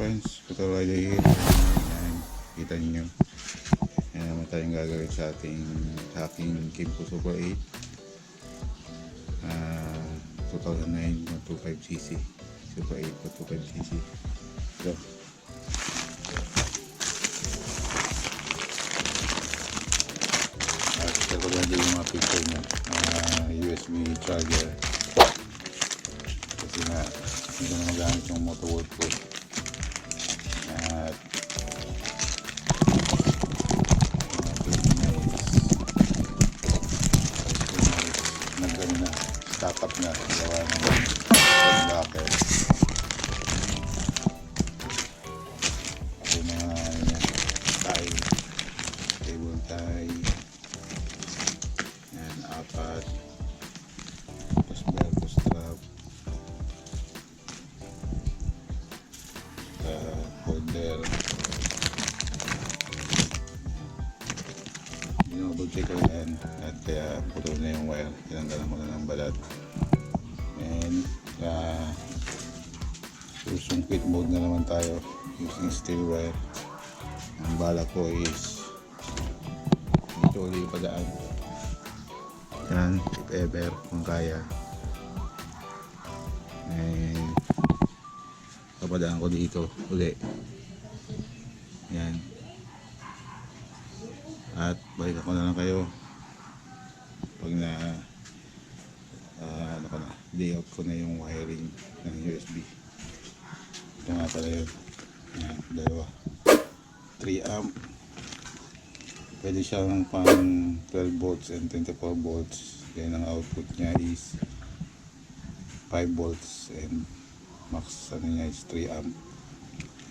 friends, putol ay dahil. Ayan, kita nyo. Ayan naman tayong gagawin sa aking Kymco Super 8 2009 25cc Super 8 25cc. So share ko lang din yung mga picture nya, USB charger kasi na hindi na magamit yung Motovlog ko. At nagano na, stop up na gawa ng locker. Yung mga tie, cable tie, yan, apat, tapos velcro strap, holder. Dinouble check ko yan at kaya putol na yung wire, tinanggalan ko na ng balat. And susungkit mode na naman tayo using steel wire. Ang bala ko is dito ulit padaan yan, if ever, kung kaya. And papadaan ko dito uli yan, at balik ako na lang kayo pag na ano ko na, layout ko na yung wiring ng USB. Ito nga pala yun, yan, dalawa, 3 amp, pwede siyang pang 12 volts and 24 volts. Then ang output nya is 5 volts and max ano niya is 3 amp.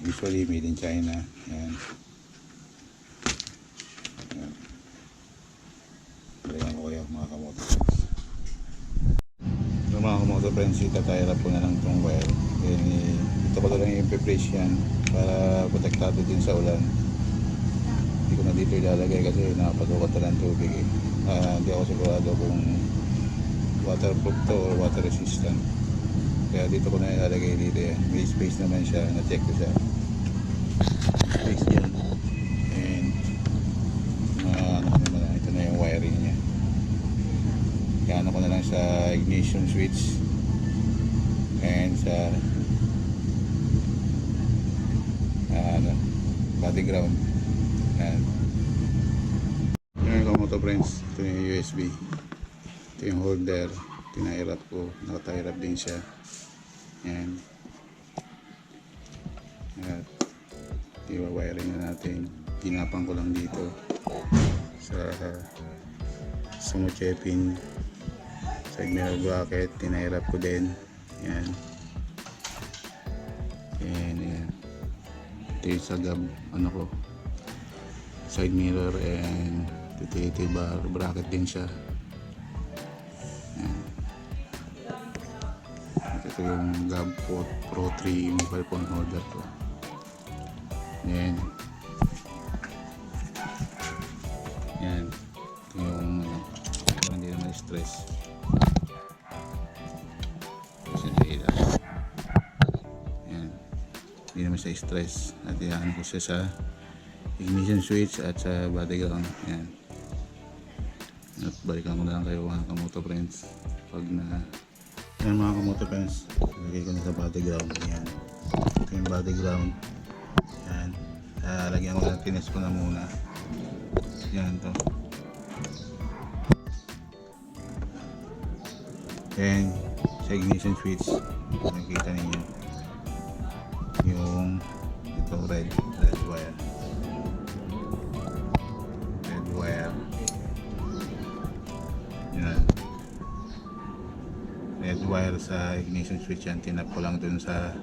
Usually made in China. Yan. Yan. Balikan ko kayo mga kamoto friends. So mga kamoto friends, itatayarap ko na lang itong wire. Then ito ko lang yung pre-brace yan para protektado din sa ulan. Hindi ko na dito ilalagay kasi nakapatukat na ng tubig eh. Hindi ako sigurado kung waterproof to or water resistant. Kaya dito ko na ilalagay dito yan. May space naman siya, na-check ko siya. Space dyan. And ito na yung wiring nya. Kaya ano ko na lang sa ignition switch and sa body ground. Yan. Ngayon ko moto friends, ito yung USB, ito yung holder, tinahirap ko, nakatahirap din siya. Yan. At i-wiring na natin, ginapang ko lang dito sa sumuchepin, side mirror bracket, tinahirap ko din. Yan. And yan, ito yung sagab ano ko, side mirror and utility bar bracket din siya. Yan. At ito yung GOPRO 3 mobile phone holder ko. Yan. Yan. Ito yung parang hindi naman stress. Yan. Hindi naman siya stress. At yan ko siya sa ignition switch at sa body ground. Yan. At balikan ko na lang kayo mga kamoto friends pag na yan mga kamoto friends, lagay ko na sa body ground. Yan. Ito yung body ground. Yan. Lagyan ko na, tinest ko na muna. Yan to. Then sa ignition switch nakikita ninyo yung ito red wire. Yan. Red wire sa ignition switch yan. Tinap ko lang dun sa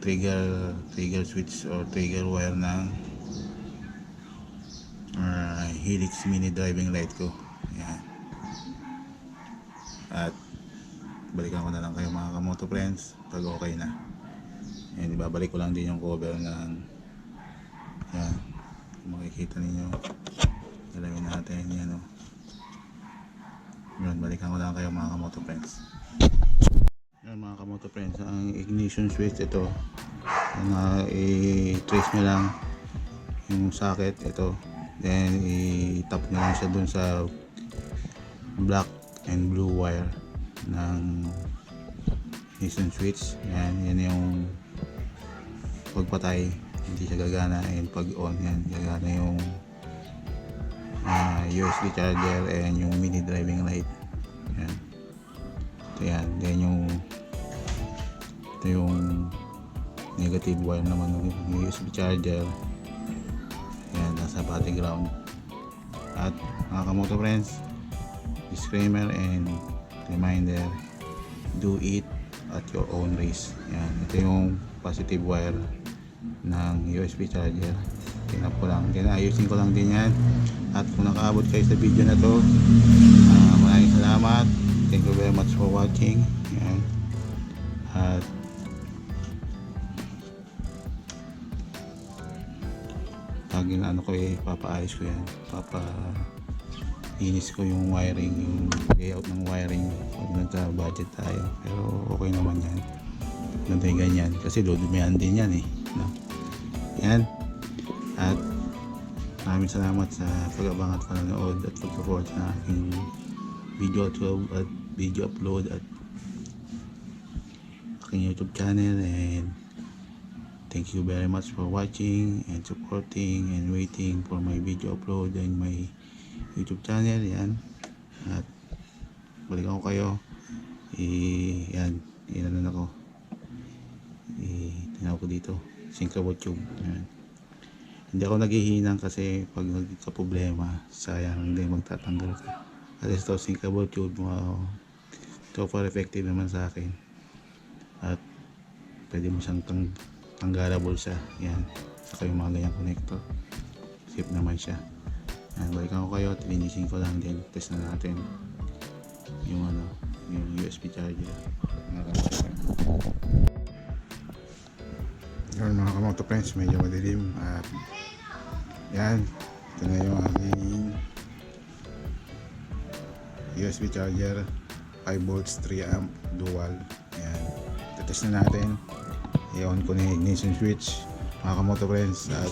trigger switch or trigger wire ng Helix mini driving light ko. Yan. At balikan ko na lang kayo mga kamoto friends pag okay na. Yan, ibabalik ko lang din yung cover ng yan, kung makikita ninyo, dalawin natin yan o. Yun, balikan ko lang kayo mga kamoto friends. Yan mga kamoto friends, ang ignition switch ito, i-trace nyo lang yung socket ito, then i-tap nyo lang siya dun sa black and blue wire ng ignition switch. Yan yung pagpatay, hindi siya gagana, and pag on yan gagana yung USB charger and yung mini driving light. Yan. Yan, then ito yung negative wire naman ng USB charger. Yan, nasa battery ground. At mga kamoto friends, disclaimer and reminder, do it at your own risk. Yan, ito yung positive wire ng USB charger. Tinap ko lang, ayusin ko lang din yan. At kung nakaabot kayo sa video na to, maraming salamat. Thank you very much for watching. Yan. At laging ko papaayos ko yan, papainis ko yung wiring, yung layout ng wiring pag nagka-budget tayo. Pero okay naman yan, ganito ganyan kasi dudumihan din yan no? Yan. At maraming salamat sa pag-abang at panonood at pag-support sa aking video upload at aking YouTube channel, and thank you very much for watching and supporting and waiting for my video upload and my YouTube channel. Yan. At balikan ko kayo. Yan. Inanan ako. Tinaw ko dito. Syncable tube. Yan. Hindi ako naghihinang kasi pag nagka-problema, sayang din magtatanggal ka. At ito, syncable tube. Wow. Super effective naman sa akin. At pwede mo siyang tanggalable siya. Yan. Saka yung mga ganyang connector. Safe naman siya. Yan. Balikan ko kayo. Linisin ko lang din. Test na natin yung yung USB charger. Yan mga kamoto friends, medyo madilim. At yan. Ito na yung aking USB charger. 5 volts 3 amp dual. Yan. Test na natin. I-on ko na yung ignition switch mga kamoto friends. At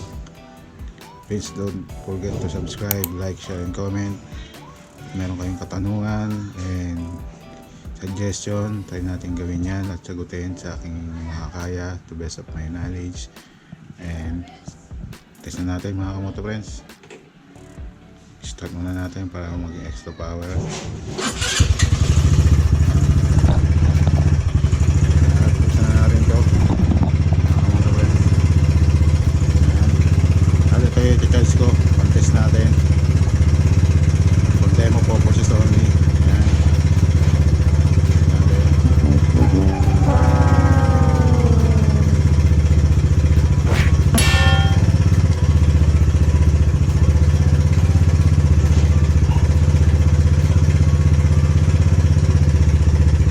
please don't forget to subscribe, like, share, and comment. Meron kayong katanungan and suggestion, try natin gawin yan at sagutin sa aking makakaya to best of my knowledge. And test na natin mga kamoto friends. Start muna natin para maging extra power. I-charge ko, contest natin kung demo purposes only. Yan.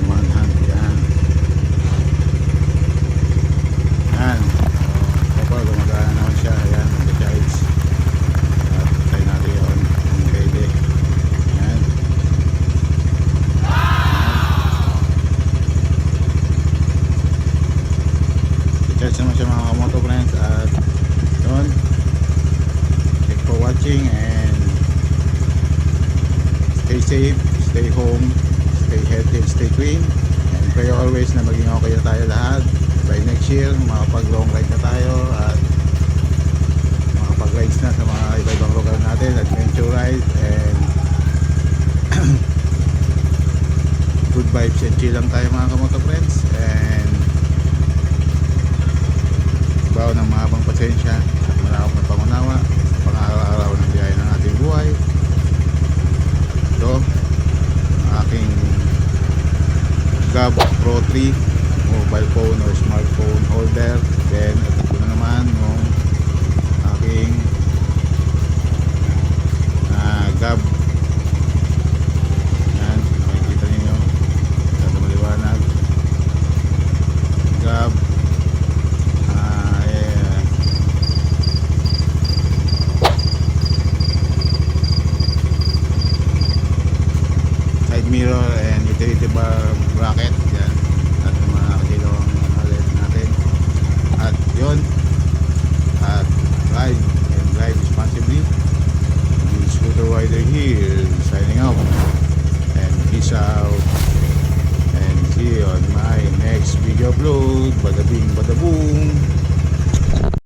One hand, yan. Yan. Kapag gumagana naman siya, yan, nag-charge. Charge naman siya mga kamoto friends. At yun, thanks for watching and stay safe, stay home, stay healthy, stay clean, and pray always na maging okay na tayo lahat. By next year makapag long ride na tayo at makapag rides na sa mga iba-ibang lugar natin, adventure ride, and good vibes and chill lang tayo mga kamoto friends. And bawa ng mahabang pasensya at malawak na pangunawa sa pang-araw-araw ng biyahe ng ating buhay. Ito ang aking GOPRO 3 mobile phone or smartphone holder. Then ito ko na naman yung aking GOP. Yan, makikita ninyo ito maliwanag. GOP mirror and utility bar bracket. Yan. At Pag may next video upload, bada bing bada boom.